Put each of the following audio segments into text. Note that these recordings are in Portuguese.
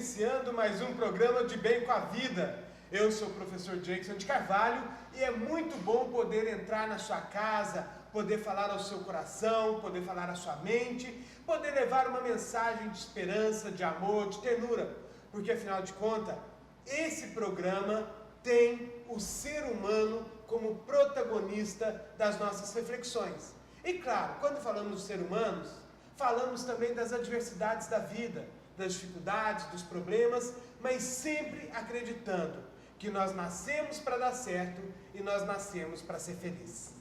iniciando mais um programa de Bem com a Vida. Eu sou o professor Jackson de Carvalho e é muito bom poder entrar na sua casa, poder falar ao seu coração, poder falar à sua mente, poder levar uma mensagem de esperança, de amor, de ternura, porque afinal de contas, esse programa tem o ser humano como protagonista das nossas reflexões. E claro, quando falamos de ser humanos, falamos também das adversidades da vida, das dificuldades, dos problemas, mas sempre acreditando que nós nascemos para dar certo e nós nascemos para ser felizes.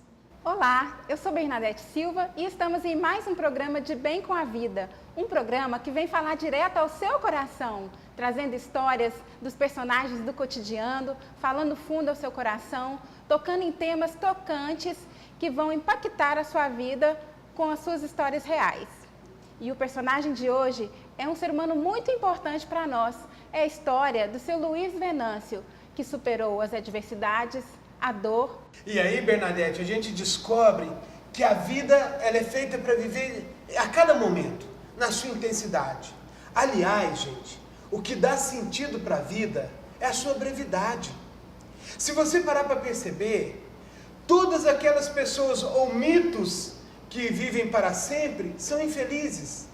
Olá, eu sou Bernadette Silva e estamos em mais um programa de Bem com a Vida, um programa que vem falar direto ao seu coração, trazendo histórias dos personagens do cotidiano, falando fundo ao seu coração, tocando em temas tocantes que vão impactar a sua vida com as suas histórias reais. E o personagem de hoje é um ser humano muito importante para nós. É a história do seu Luiz Venâncio, que superou as adversidades, a dor. E aí, Bernadette, a gente descobre que a vida ela é feita para viver a cada momento, na sua intensidade. Aliás, gente, o que dá sentido para a vida é a sua brevidade. Se você parar para perceber, todas aquelas pessoas ou mitos que vivem para sempre são infelizes,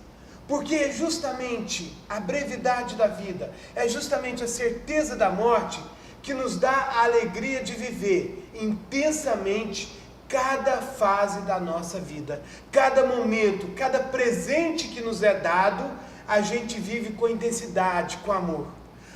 porque é justamente a brevidade da vida, é justamente a certeza da morte que nos dá a alegria de viver intensamente cada fase da nossa vida, cada momento, cada presente que nos é dado, a gente vive com intensidade, com amor.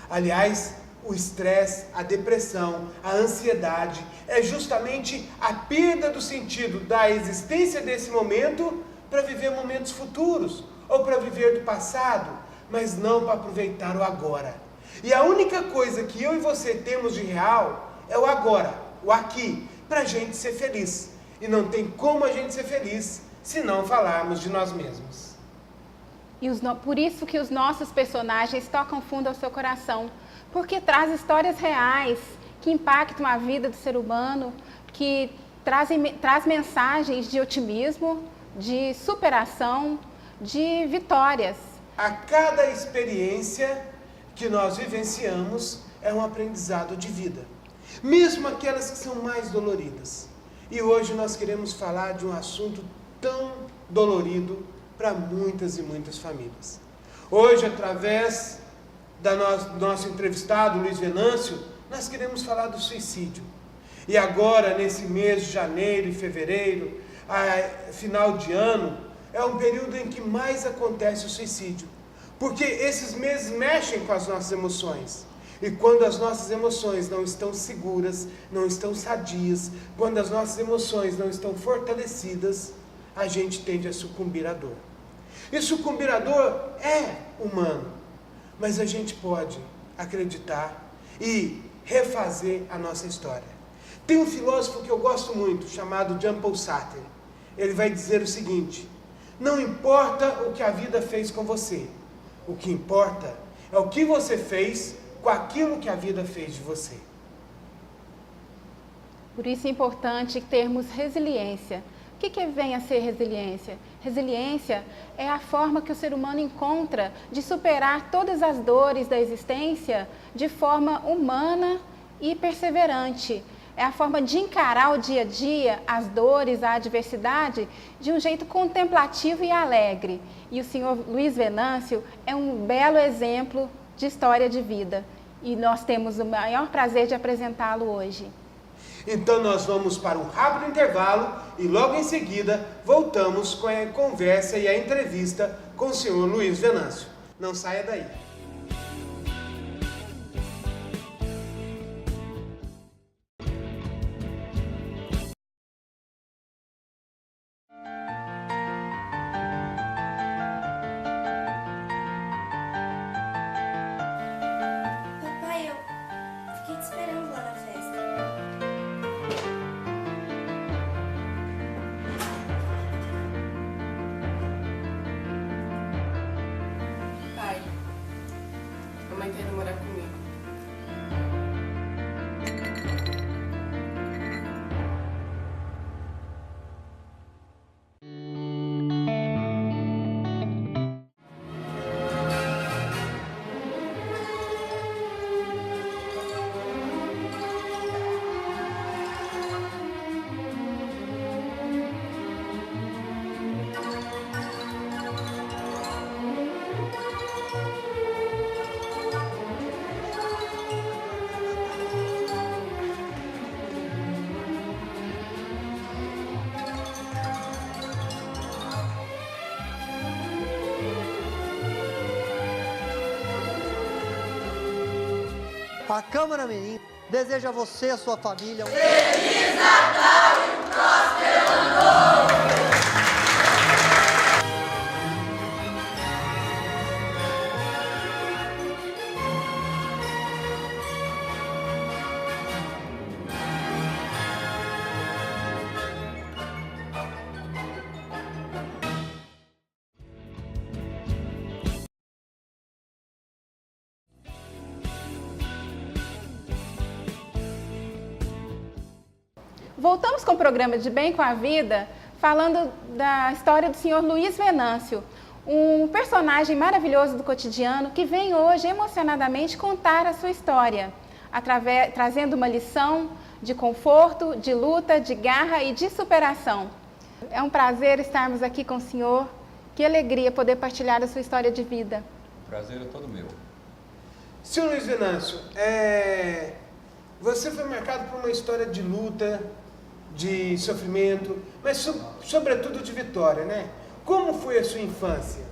Aliás, o estresse, a depressão, a ansiedade é justamente a perda do sentido da existência desse momento para viver momentos futuros ou para viver do passado, mas não para aproveitar o agora. E a única coisa que eu e você temos de real é o agora, o aqui, para a gente ser feliz. E não tem como a gente ser feliz se não falarmos de nós mesmos. E por isso que os nossos personagens tocam fundo ao seu coração, porque traz histórias reais que impactam a vida do ser humano, que traz mensagens de otimismo, de superação, de vitórias. A cada experiência que nós vivenciamos é um aprendizado de vida, mesmo aquelas que são mais doloridas. E hoje nós queremos falar de um assunto tão dolorido para muitas e muitas famílias. Hoje, através do nosso entrevistado, Luiz Venâncio, nós queremos falar do suicídio. E agora, nesse mês de janeiro e fevereiro, final de ano, é um período em que mais acontece o suicídio. Porque esses meses mexem com as nossas emoções. E quando as nossas emoções não estão seguras, não estão sadias, quando as nossas emoções não estão fortalecidas, a gente tende a sucumbir à dor. E sucumbir à dor é humano, mas a gente pode acreditar e refazer a nossa história. Tem um filósofo que eu gosto muito, chamado Jean-Paul Sartre. Ele vai dizer o seguinte: não importa o que a vida fez com você, o que importa é o que você fez com aquilo que a vida fez de você. Por isso é importante termos resiliência. O que vem a ser resiliência? Resiliência é a forma que o ser humano encontra de superar todas as dores da existência de forma humana e perseverante. É a forma de encarar o dia a dia, as dores, a adversidade, de um jeito contemplativo e alegre. E o senhor Luiz Venâncio é um belo exemplo de história de vida. E nós temos o maior prazer de apresentá-lo hoje. Então nós vamos para um rápido intervalo e logo em seguida voltamos com a conversa e a entrevista com o senhor Luiz Venâncio. Não saia daí. a Câmara Mirim deseja a você e a sua família Feliz Natal e próspero Ano Novo! Voltamos com o programa De Bem com a Vida, falando da história do senhor Luiz Venâncio, um personagem maravilhoso do cotidiano que vem hoje emocionadamente contar a sua história, trazendo uma lição de conforto, de luta, de garra e de superação. É um prazer estarmos aqui com o senhor. Que alegria poder partilhar a sua história de vida. O prazer é todo meu. Senhor Luiz Venâncio, você foi marcado por uma história de luta, de sofrimento, mas sobretudo de vitória, né? Como foi a sua infância?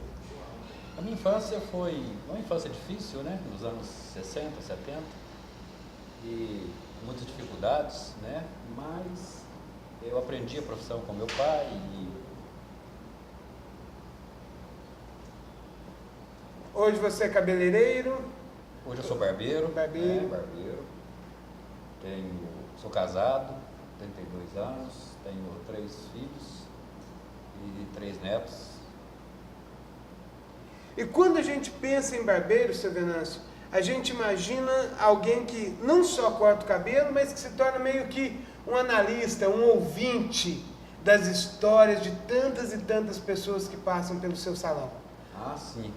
A minha infância foi uma infância difícil, né? Nos anos 60, 70, e muitas dificuldades, né? Mas eu aprendi a profissão com meu pai e... Hoje você é cabeleireiro? Hoje eu sou barbeiro. Barbeiro. Barbeiro. Sou casado, 32 anos, tenho 3 filhos e 3 netos. E quando a gente pensa em barbeiro, seu Venâncio, a gente imagina alguém que não só corta o cabelo, mas que se torna meio que um analista, um ouvinte das histórias de tantas e tantas pessoas que passam pelo seu salão. Ah, sim.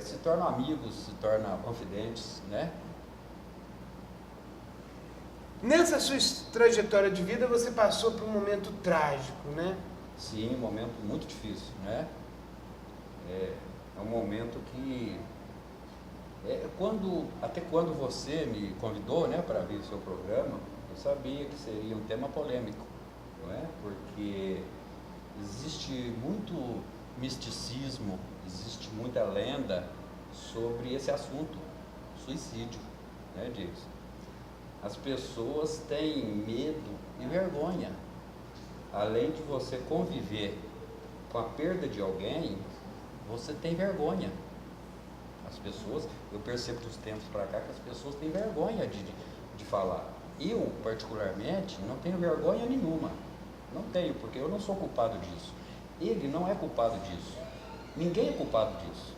Se tornam amigos, se tornam confidentes, né? Nessa sua trajetória de vida, você passou por um momento trágico, né? Sim, um momento muito difícil, né? É um momento que... até quando você me convidou, né, para vir o seu programa, eu sabia que seria um tema polêmico, não é? Porque existe muito misticismo, existe muita lenda sobre esse assunto, suicídio, né, Jason? As pessoas têm medo e vergonha. Além de você conviver com a perda de alguém, você tem vergonha. As pessoas, eu percebo dos tempos para cá que as pessoas têm vergonha de falar. Eu, particularmente, não tenho vergonha nenhuma. Não tenho, porque eu não sou culpado disso. Ele não é culpado disso. Ninguém é culpado disso.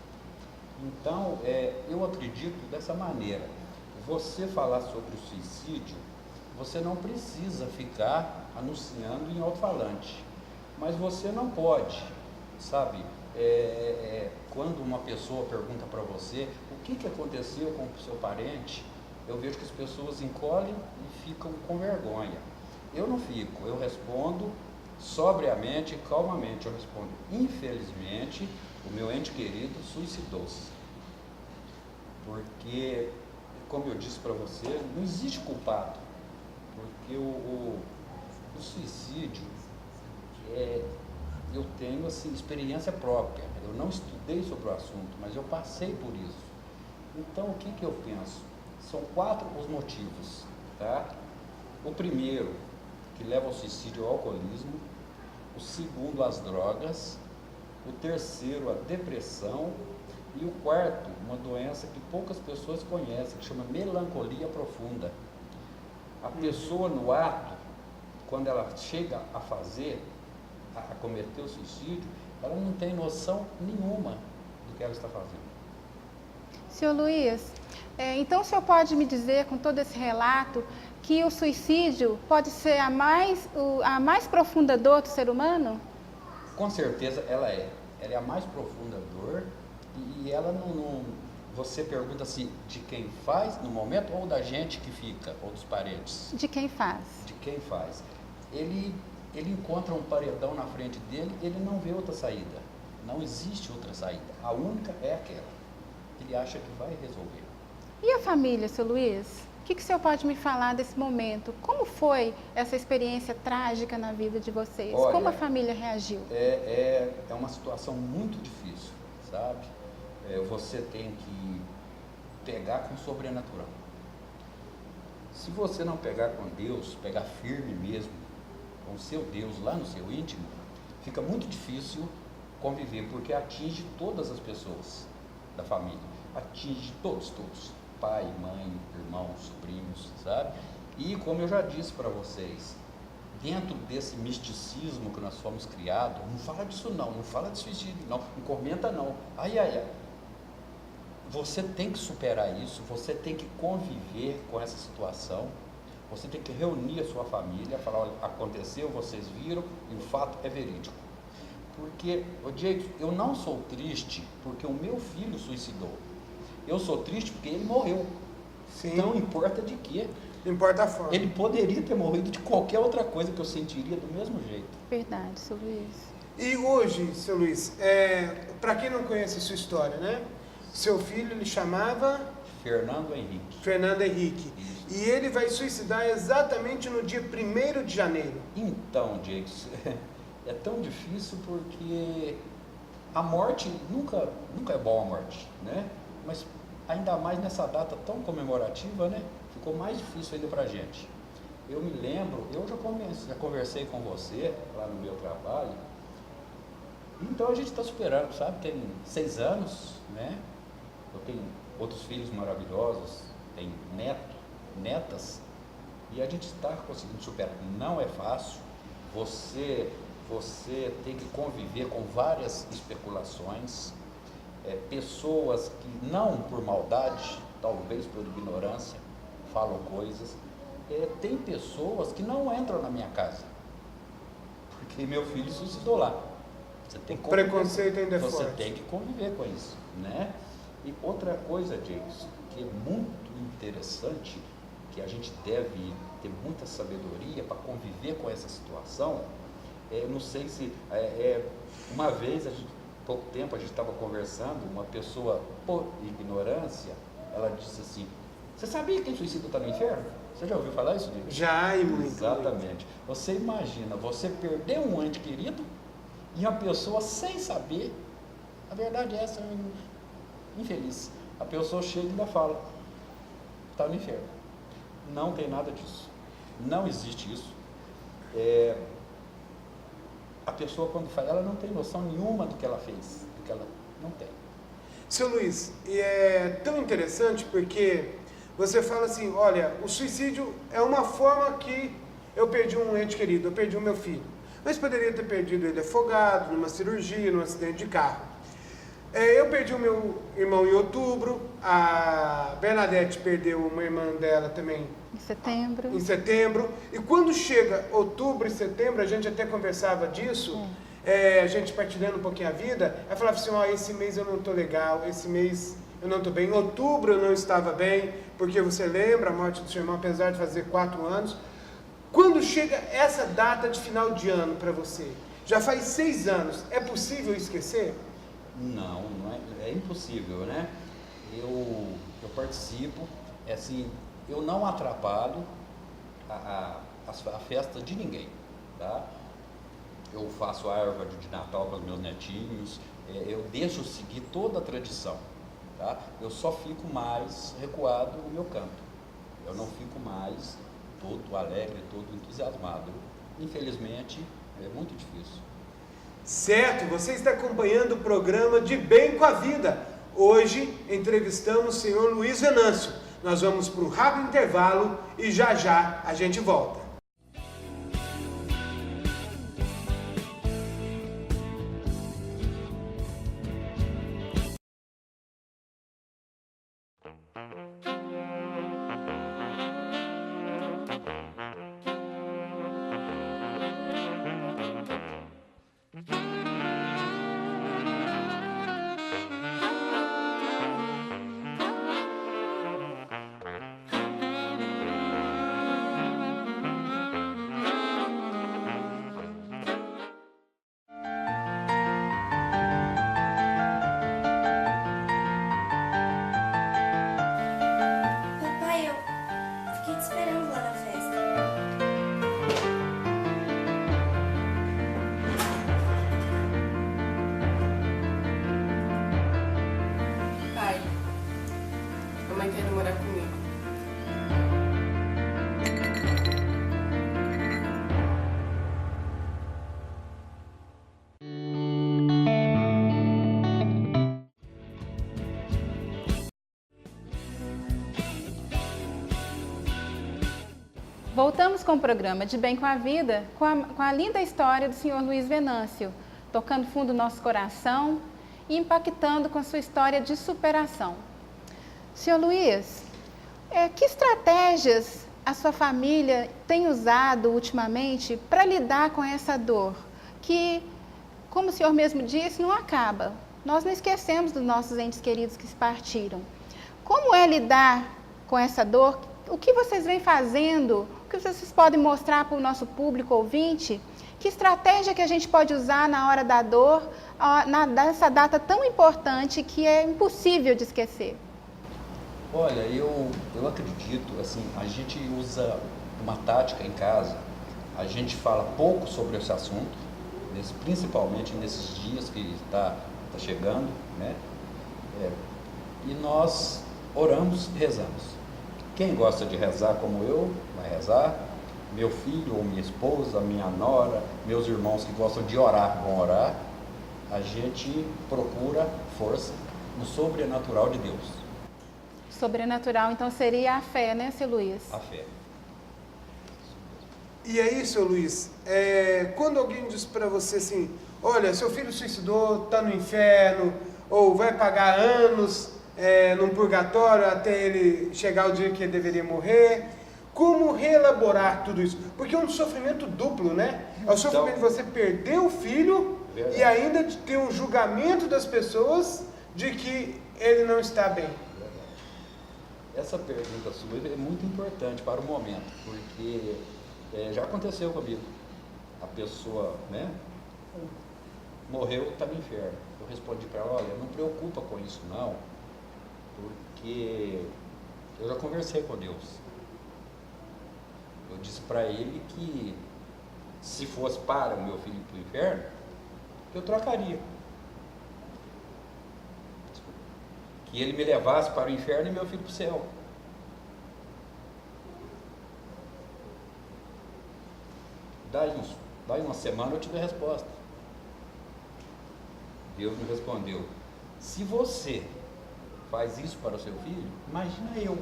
Então, eu acredito dessa maneira. Você falar sobre o suicídio, você não precisa ficar anunciando em alto-falante. Mas você não pode, sabe? Quando uma pessoa pergunta para você o que aconteceu com o seu parente, eu vejo que as pessoas encolhem e ficam com vergonha. Eu não fico, eu respondo sobriamente, calmamente. Eu respondo: infelizmente, o meu ente querido suicidou-se. Porque, como eu disse para você, não existe culpado. Porque o suicídio, eu tenho assim, experiência própria. Eu não estudei sobre o assunto, mas eu passei por isso. Então, o que eu penso? São 4 os motivos, tá? O primeiro, que leva ao suicídio, é o alcoolismo. O segundo, as drogas. O terceiro, a depressão. E o quarto, uma doença que poucas pessoas conhecem, que chama melancolia profunda. A pessoa no ato, quando ela chega a cometer o suicídio, ela não tem noção nenhuma do que ela está fazendo. Senhor Luiz, então o senhor pode me dizer, com todo esse relato, que o suicídio pode ser a mais profunda dor do ser humano? Com certeza ela é. Ela é a mais profunda dor e ela não... Você pergunta assim, de quem faz no momento ou da gente que fica, ou dos parentes? De quem faz. De quem faz. Ele encontra um paredão na frente dele, ele não vê outra saída. Não existe outra saída. A única é aquela. Ele acha que vai resolver. E a família, seu Luiz? O que o senhor pode me falar desse momento? Como foi essa experiência trágica na vida de vocês? Olha, como a família reagiu? É uma situação muito difícil, sabe? Você tem que pegar com o sobrenatural. Se você não pegar com Deus, pegar firme mesmo com o seu Deus lá no seu íntimo, fica muito difícil conviver, porque atinge todas as pessoas da família, atinge todos, pai, mãe, irmãos, primos, sabe? E como eu já disse para vocês, dentro desse misticismo que nós fomos criados, não fala disso não fala de suicídio não comenta não, ai, você tem que superar isso, você tem que conviver com essa situação, você tem que reunir a sua família, falar, olha, aconteceu, vocês viram, e o fato é verídico. Porque, Diego, eu não sou triste porque o meu filho suicidou. Eu sou triste porque ele morreu. Sim. Então, importa de quê? Não importa a forma. Ele poderia ter morrido de qualquer outra coisa que eu sentiria do mesmo jeito. Verdade, seu Luiz. E hoje, seu Luiz, para quem não conhece a sua história, né? Seu filho, ele chamava... Fernando Henrique. Fernando Henrique. E ele vai suicidar exatamente no dia 1º de janeiro. Então, Diego, é tão difícil porque a morte nunca é boa a morte, né? Mas ainda mais nessa data tão comemorativa, né? Ficou mais difícil ainda pra gente. Eu me lembro, eu já conversei com você lá no meu trabalho, então a gente está superando, sabe? Tem 6 anos, né? Eu tenho outros filhos maravilhosos, tenho netas, e a gente está conseguindo superar. Não é fácil, você tem que conviver com várias especulações, pessoas que não por maldade, talvez por ignorância, falam coisas. Tem pessoas que não entram na minha casa, porque meu filho suicidou lá. Você tem que preconceito ainda é Você forte. tem que conviver com isso, né? E outra coisa, James, que é muito interessante, que a gente deve ter muita sabedoria para conviver com essa situação, não sei se... uma vez, pouco tempo, a gente estava conversando, uma pessoa, por ignorância, ela disse assim, você sabia que quem suicida está no inferno? Você já ouviu falar isso, James? Já, e muito. Exatamente. Você imagina, você perder um ente querido e uma pessoa sem saber, a verdade é essa, infeliz. A pessoa chega e ainda fala, está no inferno. Não tem nada disso. Não existe isso. A pessoa quando fala, ela não tem noção nenhuma do que ela fez, do que ela não tem. Seu Luiz, e é tão interessante porque você fala assim, olha, o suicídio é uma forma que eu perdi um ente querido, eu perdi o meu filho. Mas poderia ter perdido ele afogado, numa cirurgia, num acidente de carro. Eu perdi o meu irmão em outubro, a Bernadette perdeu uma irmã dela também Em em setembro. E quando chega outubro e setembro, a gente até conversava disso, a gente partilhando um pouquinho a vida, ela falava assim, esse mês eu não estou legal, esse mês eu não estou bem, em outubro eu não estava bem, porque você lembra a morte do seu irmão, apesar de fazer 4 anos. Quando chega essa data de final de ano para você, já faz 6 anos, é possível esquecer? Não é impossível, né? Eu participo, assim, eu não atrapalho a festa de ninguém, tá? Eu faço a árvore de Natal com os meus netinhos, eu deixo seguir toda a tradição, tá? Eu só fico mais recuado no meu canto, eu não fico mais todo alegre, todo entusiasmado. Infelizmente, é muito difícil. Certo, você está acompanhando o programa De Bem com a Vida. Hoje entrevistamos o senhor Luiz Venâncio. Nós vamos para um rápido intervalo e já a gente volta. Voltamos com o programa De Bem com a Vida, com a linda história do Sr. Luiz Venâncio, tocando fundo no nosso coração e impactando com a sua história de superação. Sr. Luiz, que estratégias a sua família tem usado ultimamente para lidar com essa dor? Que, como o senhor mesmo disse, não acaba. Nós não esquecemos dos nossos entes queridos que se partiram. Como é lidar com essa dor? O que vocês vêm fazendo? O que vocês podem mostrar para o nosso público ouvinte? Que estratégia que a gente pode usar na hora da dor, nessa data tão importante que é impossível de esquecer? Olha, eu acredito, assim, a gente usa uma tática em casa, a gente fala pouco sobre esse assunto, principalmente nesses dias que está chegando, né? E nós oramos, rezamos. Quem gosta de rezar como eu, vai rezar. Meu filho ou minha esposa, minha nora, meus irmãos que gostam de orar, vão orar. A gente procura força no sobrenatural de Deus. Sobrenatural, então, seria a fé, né, seu Luiz? A fé. E aí, seu Luiz, quando alguém diz para você assim, olha, seu filho suicidou, está no inferno, ou vai pagar anos num purgatório até ele chegar o dia que ele deveria morrer, como reelaborar tudo isso? Porque é um sofrimento duplo, né? É o sofrimento de você perder o filho e ainda de ter um julgamento das pessoas de que ele não está bem. Essa pergunta sua é muito importante para o momento, porque já aconteceu comigo. A pessoa, né, morreu, está no inferno. Eu respondi para ela, olha, não preocupa com isso não, porque eu já conversei com Deus. Eu disse para ele que se fosse para o meu filho ir para o inferno, eu trocaria. Que ele me levasse para o inferno e meu filho para o céu. Daí uma semana eu tive a resposta. Deus me respondeu, se você faz isso para o seu filho, imagina eu.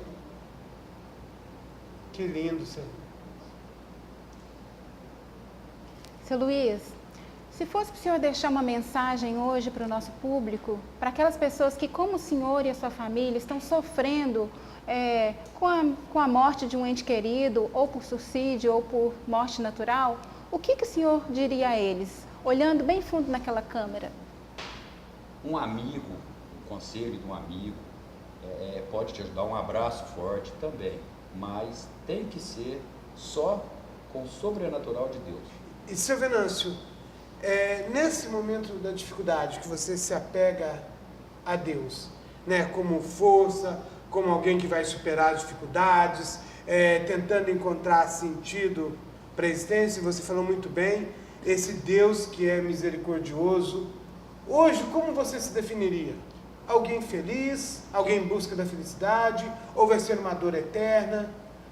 Que lindo, Senhor. Seu Luiz, se fosse para o senhor deixar uma mensagem hoje para o nosso público, para aquelas pessoas que, como o senhor e a sua família, estão sofrendo com a morte de um ente querido, ou por suicídio, ou por morte natural, o que o senhor diria a eles, olhando bem fundo naquela câmera? Um amigo, um conselho de um amigo, pode te ajudar, um abraço forte também, mas tem que ser só com o sobrenatural de Deus. E, seu Venâncio, nesse momento da dificuldade que você se apega a Deus, né, como força, como alguém que vai superar as dificuldades, tentando encontrar sentido para a existência, você falou muito bem, esse Deus que é misericordioso. Hoje, como você se definiria? Alguém feliz? Alguém em busca da felicidade? Ou vai ser uma dor eterna?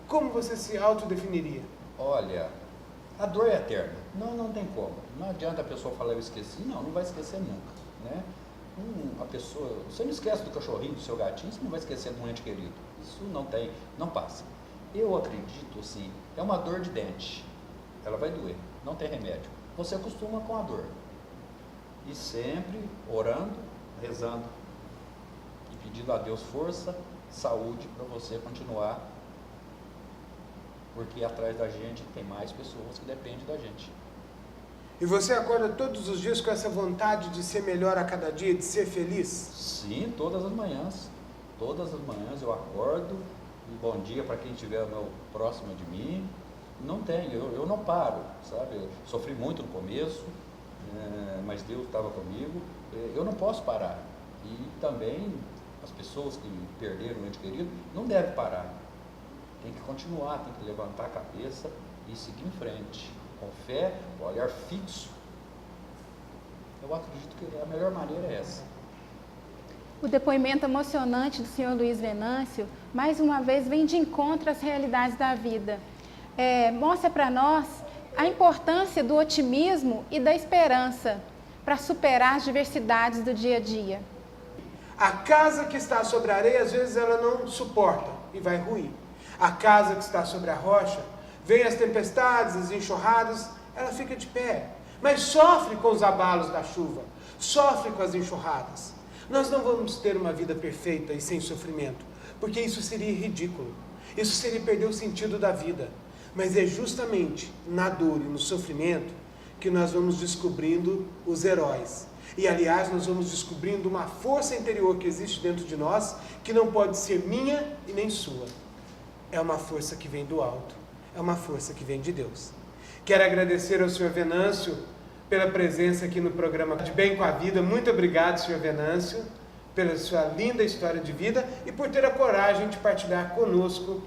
Como você se autodefiniria? Olha, a dor é eterna. Não tem como. Não adianta a pessoa falar eu esqueci. Não vai esquecer nunca, né? A pessoa, você não esquece do cachorrinho, do seu gatinho, você não vai esquecer de um ente querido. Isso não passa. Eu acredito, assim, é uma dor de dente. Ela vai doer, não tem remédio. Você acostuma com a dor. E sempre orando, rezando e pedindo a Deus força, saúde para você continuar. Porque atrás da gente tem mais pessoas que dependem da gente. E você acorda todos os dias com essa vontade de ser melhor a cada dia, de ser feliz? Sim, todas as manhãs. Todas as manhãs eu acordo, um bom dia para quem estiver próximo de mim. Não tenho, eu não paro, sabe? Eu sofri muito no começo, mas Deus estava comigo. Eu não posso parar. E também as pessoas que perderam um ente querido não devem parar. Tem que continuar, tem que levantar a cabeça e seguir em frente. Com fé, olhar fixo. Eu acredito que a melhor maneira é essa. O depoimento emocionante do senhor Luiz Venâncio, mais uma vez, vem de encontro às realidades da vida. Mostra para nós a importância do otimismo e da esperança para superar as diversidades do dia a dia. A casa que está sobre a areia, às vezes ela não suporta e vai ruir. A casa que está sobre a rocha Vêm as tempestades, as enxurradas, ela fica de pé. Mas sofre com os abalos da chuva, sofre com as enxurradas. Nós não vamos ter uma vida perfeita e sem sofrimento, porque isso seria ridículo. Isso seria perder o sentido da vida. Mas é justamente na dor e no sofrimento que nós vamos descobrindo os heróis. E, aliás, nós vamos descobrindo uma força interior que existe dentro de nós, que não pode ser minha e nem sua. É uma força que vem do alto, é uma força que vem de Deus. Quero agradecer ao Sr. Venâncio pela presença aqui no programa De Bem com a Vida. Muito obrigado, Sr. Venâncio, pela sua linda história de vida e por ter a coragem de partilhar conosco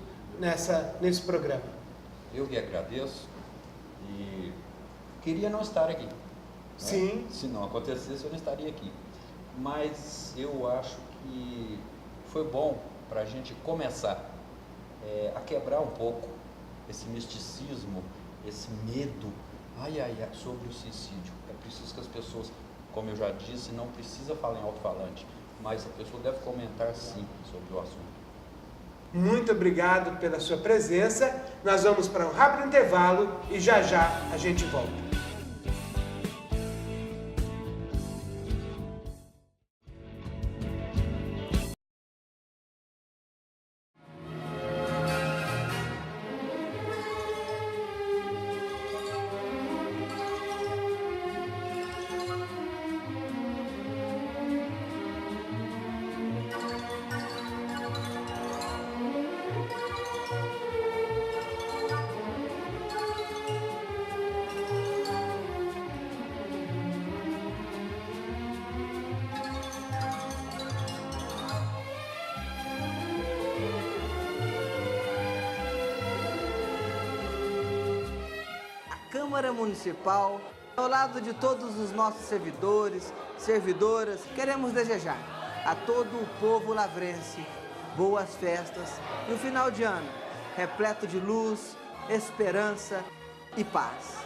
nesse programa. Eu lhe agradeço e queria não estar aqui. Sim. Né? Se não acontecesse, eu não estaria aqui. Mas eu acho que foi bom para a gente começar a quebrar um pouco esse misticismo, esse medo, sobre o suicídio. É preciso que as pessoas, como eu já disse, não precisa falar em alto-falante, mas a pessoa deve comentar sim sobre o assunto. Muito obrigado pela sua presença. Nós vamos para um rápido intervalo e já a gente volta. Câmara Municipal, ao lado de todos os nossos servidores, servidoras, queremos desejar a todo o povo lavrense boas festas e um final de ano repleto de luz, esperança e paz.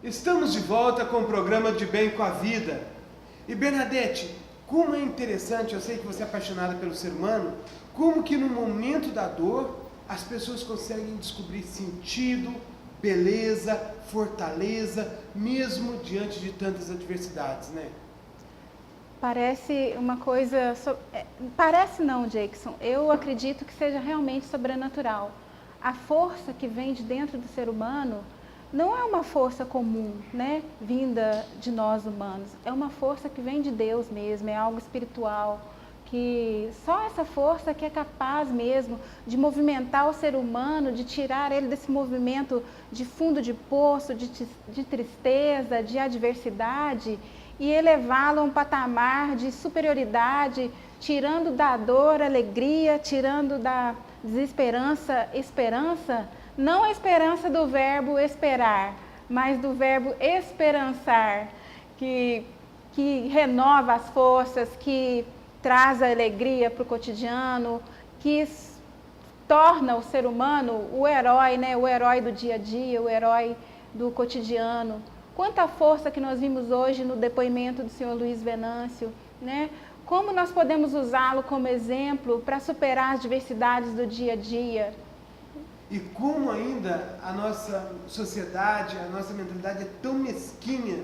Estamos de volta com o programa De Bem com a Vida. E Bernadette, como é interessante, eu sei que você é apaixonada pelo ser humano, como que no momento da dor as pessoas conseguem descobrir sentido, beleza, fortaleza, mesmo diante de tantas adversidades, né? Parece uma coisa... Parece não, Jackson. Eu acredito que seja realmente sobrenatural. A força que vem de dentro do ser humano não é uma força comum, né, vinda de nós humanos. É uma força que vem de Deus mesmo, é algo espiritual, que só essa força que é capaz mesmo de movimentar o ser humano, de tirar ele desse movimento de fundo de poço, de tristeza, de adversidade, e elevá-lo a um patamar de superioridade, tirando da dor alegria, tirando da desesperança esperança. Não a esperança do verbo esperar, mas do verbo esperançar, que renova as forças, que traz a alegria para o cotidiano, que torna o ser humano o herói, né? O herói do dia a dia, o herói do cotidiano. Quanta força que nós vimos hoje no depoimento do senhor Luiz Venâncio, né? Como nós podemos usá-lo como exemplo para superar as diversidades do dia a dia. E como ainda a nossa sociedade, a nossa mentalidade é tão mesquinha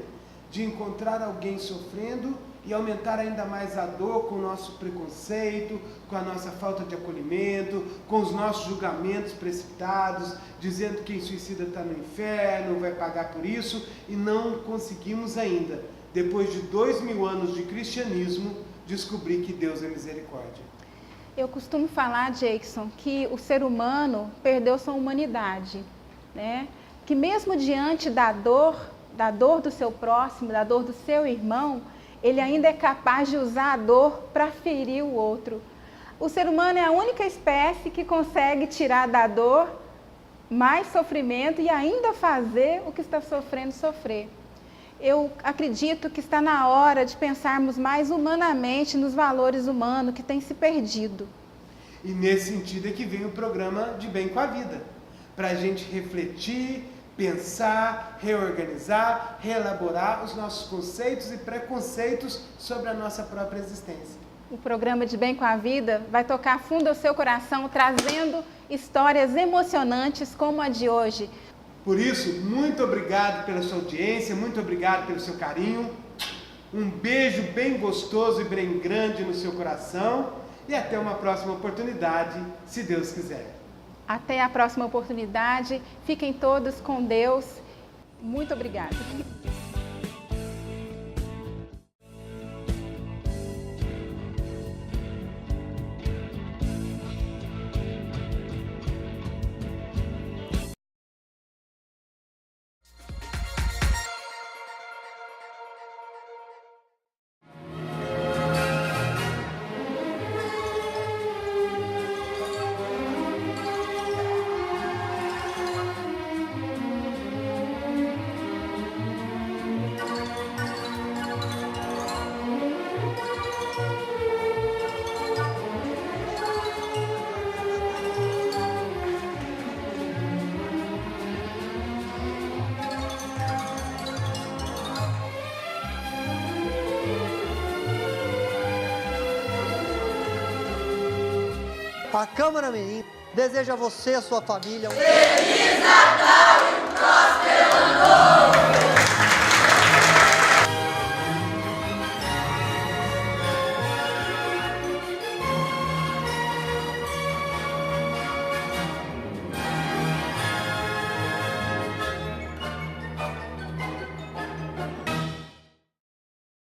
de encontrar alguém sofrendo e aumentar ainda mais a dor com o nosso preconceito, com a nossa falta de acolhimento, com os nossos julgamentos precipitados, dizendo que quem suicida está no inferno, vai pagar por isso, e não conseguimos ainda, depois de 2000 anos de cristianismo, descobrir que Deus é misericórdia. Eu costumo falar, Jackson, que o ser humano perdeu sua humanidade, né? Que mesmo diante da dor do seu próximo, da dor do seu irmão, ele ainda é capaz de usar a dor para ferir o outro. O ser humano é a única espécie que consegue tirar da dor mais sofrimento e ainda fazer o que está sofrendo sofrer. Eu acredito que está na hora de pensarmos mais humanamente nos valores humanos que têm se perdido. E nesse sentido é que vem o programa De Bem com a Vida, para a gente refletir, pensar, reorganizar, reelaborar os nossos conceitos e preconceitos sobre a nossa própria existência. O programa De Bem com a Vida vai tocar fundo ao seu coração, trazendo histórias emocionantes como a de hoje. Por isso, muito obrigado pela sua audiência, muito obrigado pelo seu carinho. Um beijo bem gostoso e bem grande no seu coração e até uma próxima oportunidade, se Deus quiser. Até a próxima oportunidade. Fiquem todos com Deus. Muito obrigada. A Câmara Mirim deseja a você e a sua família Feliz Natal!